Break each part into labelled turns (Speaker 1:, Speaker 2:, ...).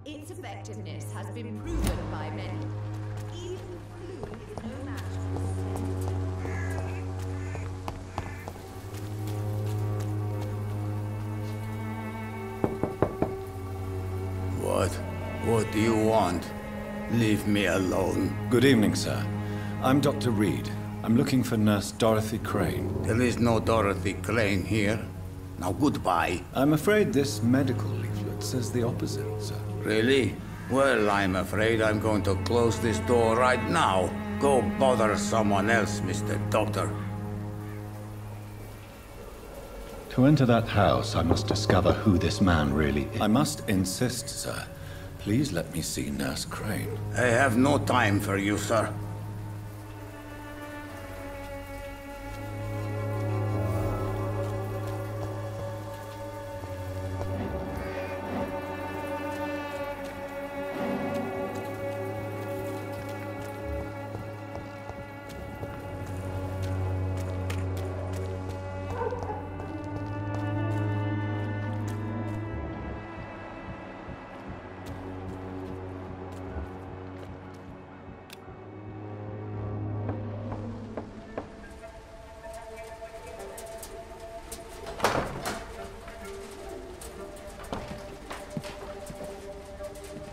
Speaker 1: Its effectiveness has been proven by many. Even flu is no match
Speaker 2: What do you want? Leave me alone.
Speaker 3: Good evening, sir. I'm Dr. Reed. I'm looking for Nurse Dorothy Crane.
Speaker 2: There is no Dorothy Crane here. Now goodbye.
Speaker 3: I'm afraid this medical leaflet says the opposite, sir.
Speaker 2: Really? Well, I'm afraid I'm going to close this door right now. Go bother someone else, Mr. Doctor.
Speaker 3: To enter that house, I must discover who this man really is. I must insist, sir. Please let me see Nurse Crane.
Speaker 2: I have no time for you, sir.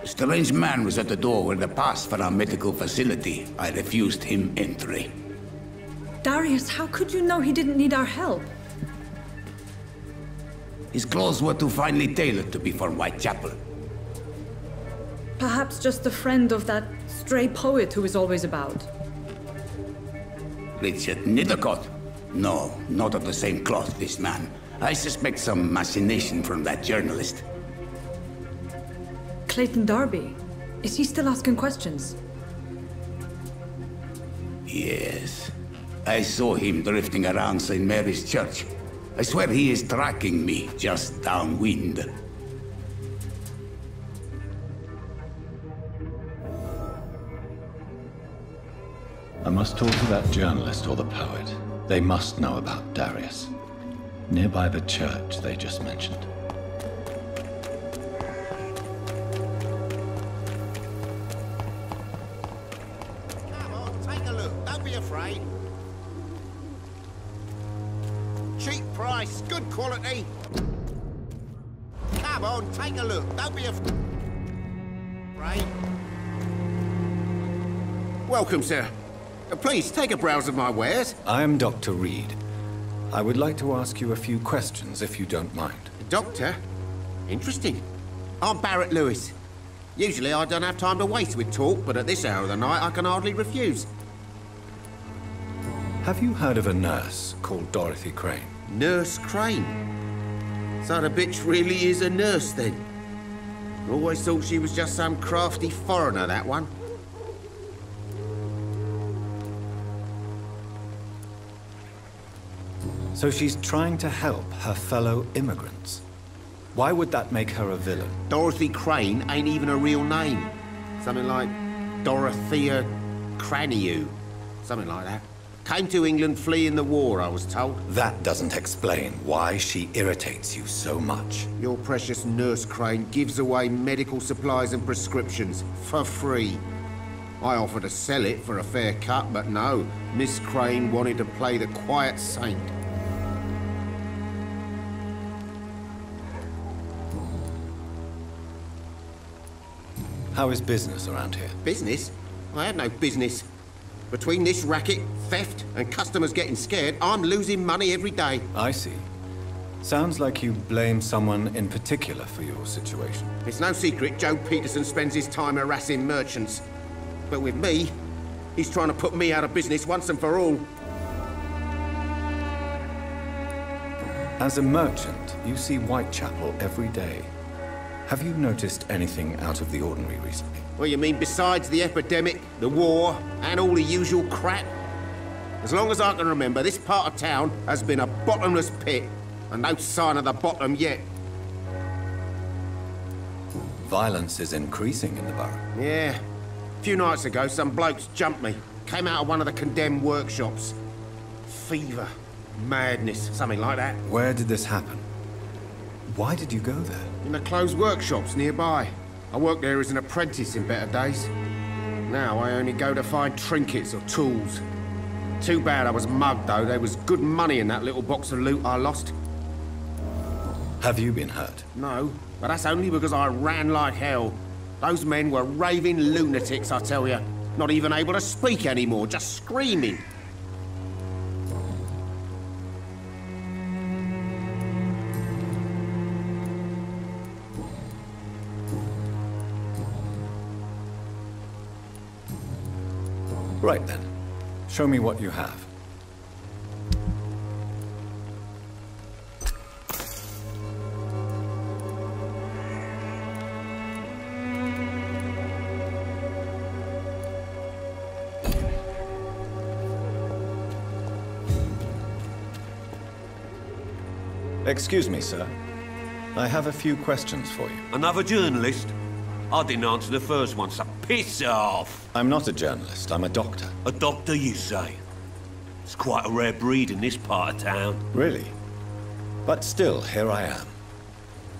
Speaker 2: A strange man was at the door with a pass for our medical facility. I refused him entry.
Speaker 4: Darius, how could you know he didn't need our help?
Speaker 2: His clothes were too finely tailored to be for Whitechapel.
Speaker 4: Perhaps just a friend of that stray poet who is always about.
Speaker 2: Richard Nithercott? No, not of the same cloth, this man. I suspect some machination from that journalist.
Speaker 4: Clayton Darby. Is he still asking questions?
Speaker 2: Yes. I saw him drifting around St. Mary's Church. I swear he is tracking me just downwind.
Speaker 3: I must talk to that journalist or the poet. They must know about Darius. Nearby the church they just mentioned.
Speaker 5: Come on, take a look. Don't be afraid. Cheap price, good quality. Come on, take a look. Don't be afraid. Welcome, sir. Please, take a browse of my wares.
Speaker 3: I am Dr. Reed. I would like to ask you a few questions, if you don't mind.
Speaker 5: Doctor? Interesting. I'm Barrett Lewis. Usually I don't have time to waste with talk, but at this hour of the night I can hardly refuse.
Speaker 3: Have you heard of a nurse called Dorothy Crane?
Speaker 5: Nurse Crane? So the bitch really is a nurse, then? Always thought she was just some crafty foreigner, that one.
Speaker 3: So she's trying to help her fellow immigrants. Why would that make her a villain?
Speaker 5: Dorothy Crane ain't even a real name. Something like Dorothea Craniu. Something like that. Came to England fleeing the war, I was told.
Speaker 3: That doesn't explain why she irritates you so much.
Speaker 5: Your precious Nurse Crane gives away medical supplies and prescriptions for free. I offered to sell it for a fair cut, but no. Miss Crane wanted to play the quiet saint.
Speaker 3: How is business around here?
Speaker 5: Business? I have no business. Between this racket, theft, and customers getting scared, I'm losing money every day.
Speaker 3: I see. Sounds like you blame someone in particular for your situation.
Speaker 5: It's no secret Joe Peterson spends his time harassing merchants. But with me, he's trying to put me out of business once and for all.
Speaker 3: As a merchant, you see Whitechapel every day. Have you noticed anything out of the ordinary recently?
Speaker 5: Well, you mean besides the epidemic, the war, and all the usual crap? As long as I can remember, this part of town has been a bottomless pit, and no sign of the bottom yet.
Speaker 3: Violence is increasing in the borough.
Speaker 5: Yeah. A few nights ago, some blokes jumped me. Came out of one of the condemned workshops. Fever, madness, something like that.
Speaker 3: Where did this happen? Why did you go there?
Speaker 5: In the closed workshops nearby. I worked there as an apprentice in better days. Now I only go to find trinkets or tools. Too bad I was mugged, though. There was good money in that little box of loot I lost.
Speaker 3: Have you been hurt?
Speaker 5: No, but that's only because I ran like hell. Those men were raving lunatics, I tell you. Not even able to speak anymore, just screaming.
Speaker 3: Right then. Show me what you have. Excuse me, sir. I have a few questions for you.
Speaker 6: Another journalist? I didn't answer the first one, so piss off!
Speaker 3: I'm not a journalist, I'm a doctor.
Speaker 6: A doctor, you say? It's quite a rare breed in this part of town.
Speaker 3: Really? But still, here I am.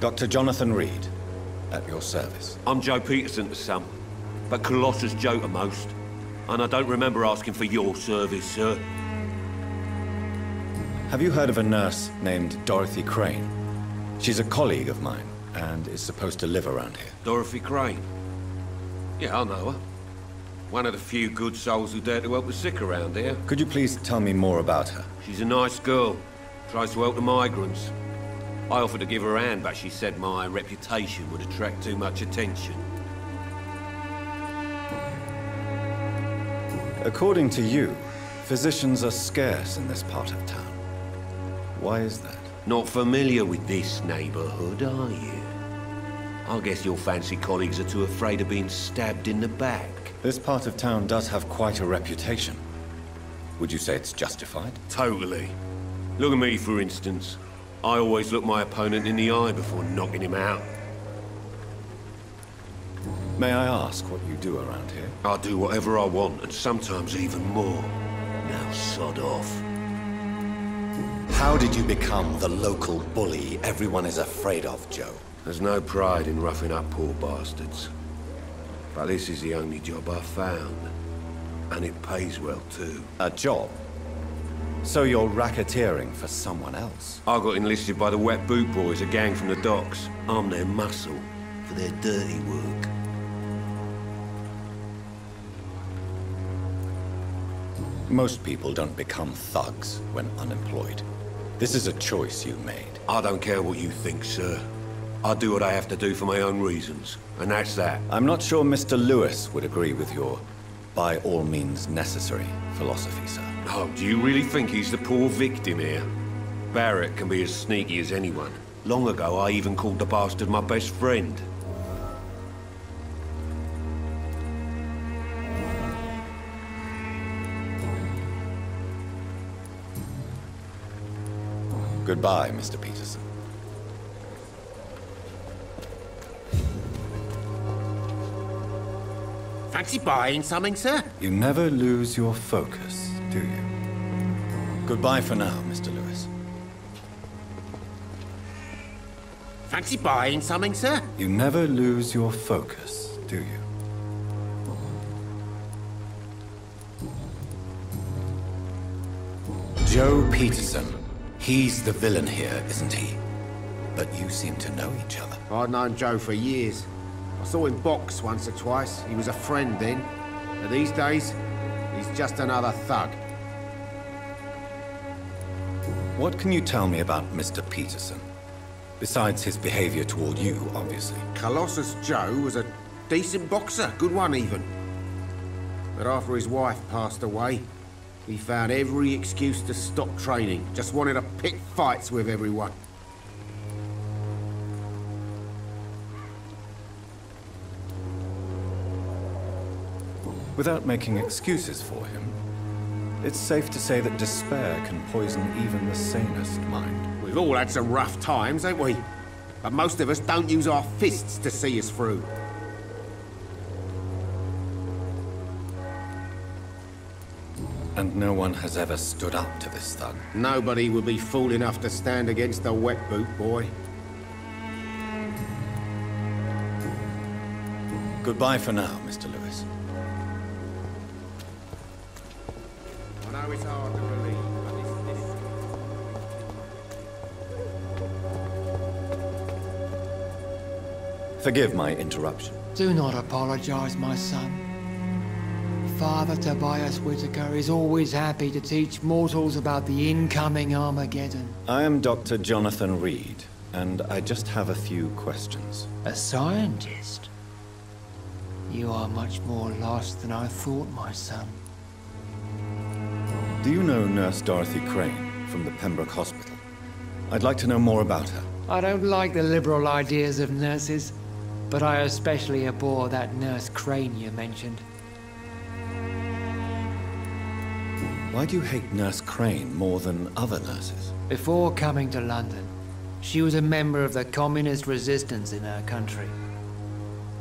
Speaker 3: Dr. Jonathan Reed, at your service.
Speaker 6: I'm Joe Peterson to some, but Colossus Joe to most. And I don't remember asking for your service, sir.
Speaker 3: Have you heard of a nurse named Dorothy Crane? She's a colleague of mine, and is supposed to live around here.
Speaker 6: Dorothy Crane? Yeah, I know her. One of the few good souls who dare to help the sick around here.
Speaker 3: Could you please tell me more about her?
Speaker 6: She's a nice girl. Tries to help the migrants. I offered to give her a hand, but she said my reputation would attract too much attention.
Speaker 3: According to you, physicians are scarce in this part of town. Why is that?
Speaker 6: Not familiar with this neighborhood, are you? I guess your fancy colleagues are too afraid of being stabbed in the back.
Speaker 3: This part of town does have quite a reputation. Would you say it's justified?
Speaker 6: Totally. Look at me, for instance. I always look my opponent in the eye before knocking him out.
Speaker 3: May I ask what you do around here?
Speaker 6: I do whatever I want, and sometimes even more. Now sod off.
Speaker 7: How did you become the local bully everyone is afraid of, Joe?
Speaker 6: There's no pride in roughing up poor bastards. But this is the only job I've found. And it pays well, too.
Speaker 3: A job? So you're racketeering for someone else?
Speaker 6: I got enlisted by the Wet Boot Boys, a gang from the docks. I'm their muscle for their dirty work.
Speaker 3: Most people don't become thugs when unemployed. This is a choice you made.
Speaker 6: I don't care what you think, sir. I do what I have to do for my own reasons, and that's that.
Speaker 3: I'm not sure Mr. Lewis would agree with your by all means necessary philosophy, sir.
Speaker 6: Oh, do you really think he's the poor victim here? Barrett can be as sneaky as anyone. Long ago, I even called the bastard my best friend.
Speaker 3: Goodbye, Mr. Peterson.
Speaker 5: Fancy buying something, sir?
Speaker 3: You never lose your focus, do you? Goodbye for now, Mr. Lewis.
Speaker 5: Fancy buying something, sir?
Speaker 3: You never lose your focus, do you? Joe Peterson. He's the villain here, isn't he? But you seem to know each other.
Speaker 5: I'd known Joe for years. I saw him box once or twice. He was a friend then. But these days, he's just another thug.
Speaker 3: What can you tell me about Mr. Peterson? Besides his behavior toward you, obviously.
Speaker 5: Colossus Joe was a decent boxer, good one even. But after his wife passed away, he found every excuse to stop training. Just wanted to pick fights with everyone.
Speaker 3: Without making excuses for him, it's safe to say that despair can poison even the sanest mind.
Speaker 5: We've all had some rough times, ain't we? But most of us don't use our fists to see us through.
Speaker 3: And no one has ever stood up to this thug.
Speaker 5: Nobody would be fool enough to stand against a wet boot boy.
Speaker 3: Goodbye for now, Mr. Lewis.
Speaker 5: I know it's hard to believe, but
Speaker 3: Forgive my interruption.
Speaker 8: Do not apologize, my son. Father Tobias Whitaker is always happy to teach mortals about the incoming Armageddon.
Speaker 3: I am Dr. Jonathan Reed, and I just have a few questions.
Speaker 8: A scientist? You are much more lost than I thought, my son.
Speaker 3: Do you know Nurse Dorothy Crane from the Pembroke Hospital? I'd like to know more about her.
Speaker 8: I don't like the liberal ideas of nurses, but I especially abhor that Nurse Crane you mentioned.
Speaker 3: Why do you hate Nurse Crane more than other nurses?
Speaker 8: Before coming to London, she was a member of the communist resistance in her country.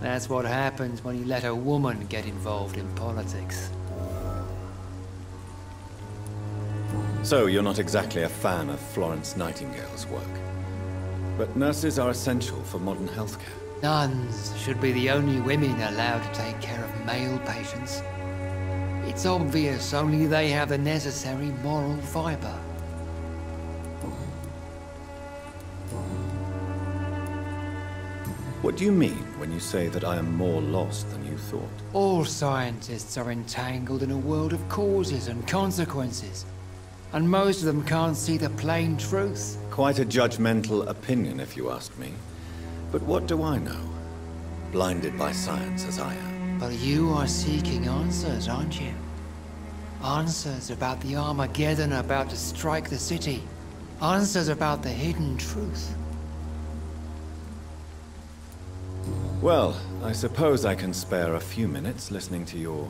Speaker 8: That's what happens when you let a woman get involved in politics.
Speaker 3: So you're not exactly a fan of Florence Nightingale's work. But nurses are essential for modern healthcare.
Speaker 8: Nuns should be the only women allowed to take care of male patients. It's obvious only they have the necessary moral fiber.
Speaker 3: What do you mean when you say that I am more lost than you thought?
Speaker 8: All scientists are entangled in a world of causes and consequences, and most of them can't see the plain truth.
Speaker 3: Quite a judgmental opinion, if you ask me. But what do I know? Blinded by science as I am.
Speaker 8: But you are seeking answers, aren't you? Answers about the Armageddon about to strike the city. Answers about the hidden truth.
Speaker 3: Well, I suppose I can spare a few minutes listening to your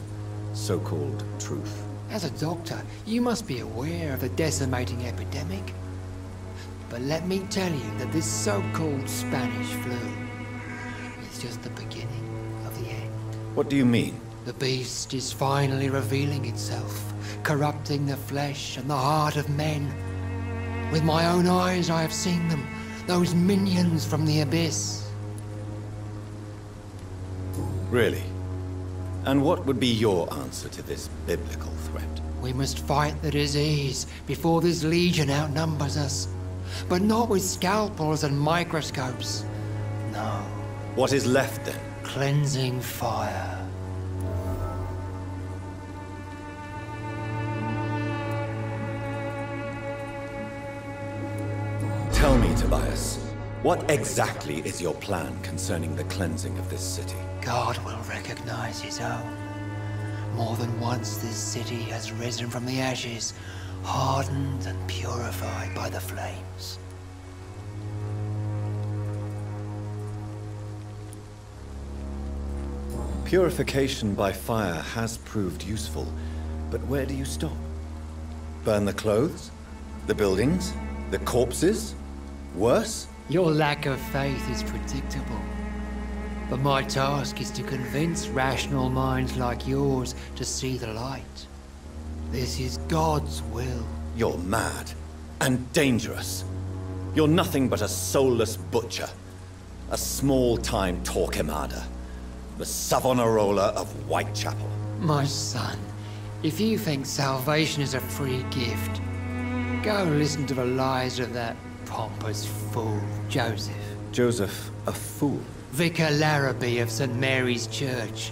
Speaker 3: so-called truth.
Speaker 8: As a doctor, you must be aware of the decimating epidemic. But let me tell you that this so-called Spanish flu is just the beginning of the end.
Speaker 3: What do you mean?
Speaker 8: The beast is finally revealing itself, corrupting the flesh and the heart of men. With my own eyes I have seen them, those minions from the abyss.
Speaker 3: Really? And what would be your answer to this biblical threat?
Speaker 8: We must fight the disease before this legion outnumbers us. But not with scalpels and microscopes. No.
Speaker 3: What is left then?
Speaker 8: Cleansing fire.
Speaker 3: Tell me, Tobias, what exactly is your plan concerning the cleansing of this city?
Speaker 8: God will recognize his own. More than once this city has risen from the ashes, hardened and purified by the flames.
Speaker 3: Purification by fire has proved useful, but where do you stop? Burn the clothes? The buildings? The corpses? Worse?
Speaker 8: Your lack of faith is predictable. But my task is to convince rational minds like yours to see the light. This is God's will.
Speaker 3: You're mad and dangerous. You're nothing but a soulless butcher. A small-time Torquemada. The Savonarola of Whitechapel.
Speaker 8: My son, if you think salvation is a free gift, go listen to the lies of that pompous fool, Joseph.
Speaker 3: Joseph, a fool?
Speaker 8: Vicar Larrabee of St. Mary's Church.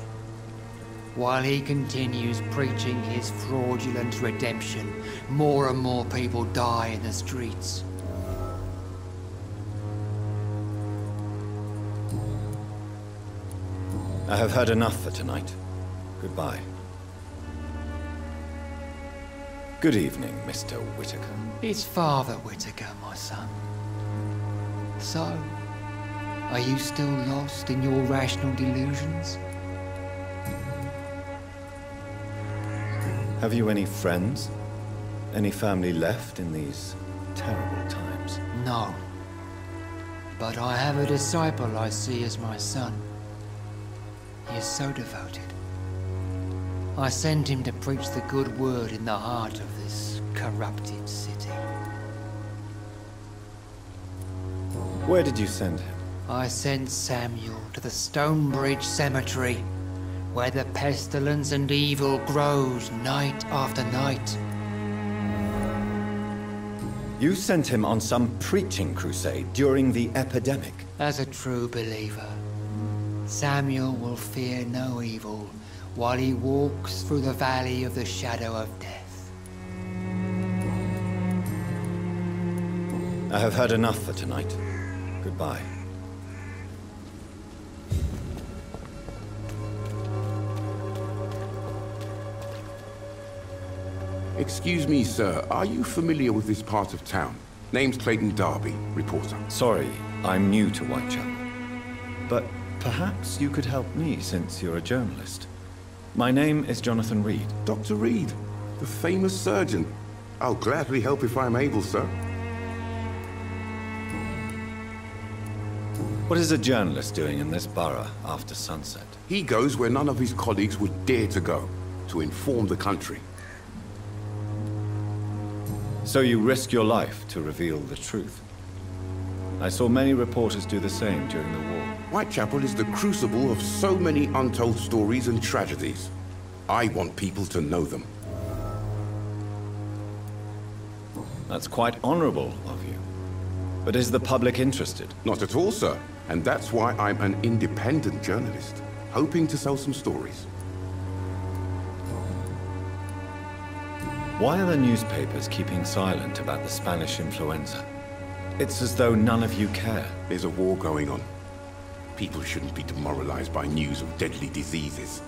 Speaker 8: While he continues preaching his fraudulent redemption, more and more people die in the streets.
Speaker 3: I have heard enough for tonight. Goodbye. Good evening, Mr. Whitaker.
Speaker 8: It's Father Whitaker, my son. So, are you still lost in your rational delusions?
Speaker 3: Have you any friends? Any family left in these terrible times?
Speaker 8: No. But I have a disciple I see as my son. He is so devoted. I sent him to preach the good word in the heart of this corrupted city.
Speaker 3: Where did you send him?
Speaker 8: I sent Samuel to the Stonebridge Cemetery, where the pestilence and evil grows night after night.
Speaker 3: You sent him on some preaching crusade during the epidemic.
Speaker 8: As a true believer, Samuel will fear no evil while he walks through the valley of the shadow of death.
Speaker 3: I have heard enough for tonight. Goodbye.
Speaker 2: Excuse me, sir. Are you familiar with this part of town? Name's Clayton Darby, reporter.
Speaker 3: Sorry, I'm new to Whitechapel. But perhaps you could help me since you're a journalist. My name is Jonathan Reed.
Speaker 2: Dr. Reed, the famous surgeon. I'll gladly help if I'm able, sir.
Speaker 3: What is a journalist doing in this borough after sunset?
Speaker 2: He goes where none of his colleagues would dare to go, to inform the country.
Speaker 3: So you risk your life to reveal the truth. I saw many reporters do the same during the war.
Speaker 2: Whitechapel is the crucible of so many untold stories and tragedies. I want people to know them.
Speaker 3: That's quite honorable of you. But is the public interested?
Speaker 2: Not at all, sir. And that's why I'm an independent journalist, hoping to sell some stories.
Speaker 3: Why are the newspapers keeping silent about the Spanish influenza? It's as though none of you care.
Speaker 2: There's a war going on. People shouldn't be demoralized by news of deadly diseases.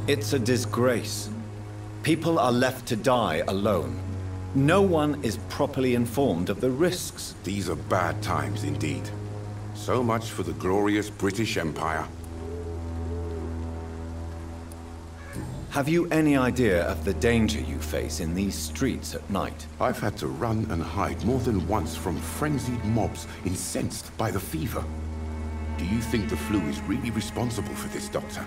Speaker 3: It's a disgrace. People are left to die alone. No one is properly informed of the risks.
Speaker 2: These are bad times indeed. So much for the glorious British Empire.
Speaker 3: Have you any idea of the danger you face in these streets at night?
Speaker 2: I've had to run and hide more than once from frenzied mobs incensed by the fever. Do you think the flu is really responsible for this, Doctor?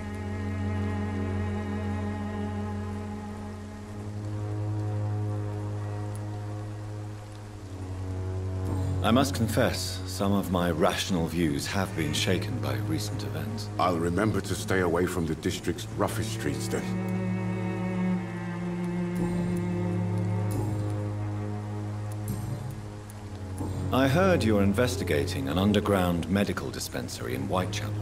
Speaker 3: I must confess, some of my rational views have been shaken by recent events.
Speaker 2: I'll remember to stay away from the district's roughest streets then.
Speaker 3: I heard you're investigating an underground medical dispensary in Whitechapel.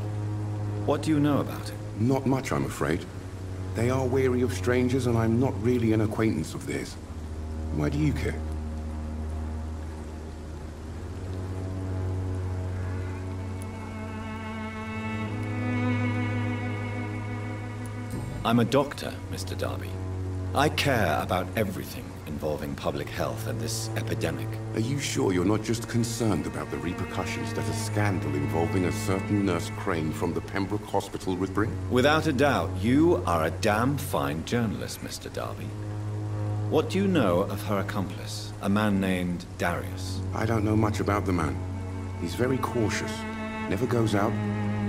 Speaker 3: What do you know about it?
Speaker 2: Not much, I'm afraid. They are wary of strangers, and I'm not really an acquaintance of theirs. Why do you care?
Speaker 3: I'm a doctor, Mr. Darby. I care about everything involving public health and this epidemic.
Speaker 2: Are you sure you're not just concerned about the repercussions that a scandal involving a certain Nurse Crane from the Pembroke Hospital would bring?
Speaker 3: Without a doubt, you are a damn fine journalist, Mr. Darby. What do you know of her accomplice, a man named Darius?
Speaker 2: I don't know much about the man. He's very cautious, never goes out,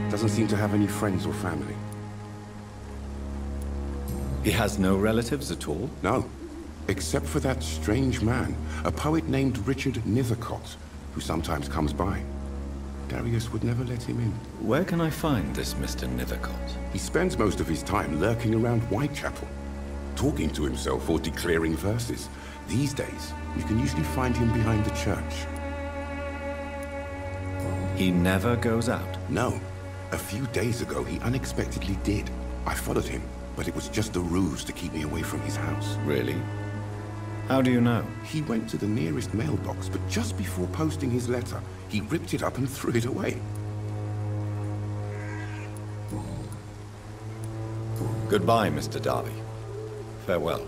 Speaker 2: doesn't seem to have any friends or family.
Speaker 3: He has no relatives at all?
Speaker 2: No, except for that strange man, a poet named Richard Nethercott, who sometimes comes by. Darius would never let him in.
Speaker 3: Where can I find this Mr. Nethercott?
Speaker 2: He spends most of his time lurking around Whitechapel, talking to himself or declaring verses. These days, you can usually find him behind the church.
Speaker 3: He never goes out?
Speaker 2: No. A few days ago, he unexpectedly did. I followed him, but it was just a ruse to keep me away from his house.
Speaker 3: Really? How do you know?
Speaker 2: He went to the nearest mailbox, but just before posting his letter, he ripped it up and threw it away.
Speaker 3: Goodbye, Mr. Darby. Farewell.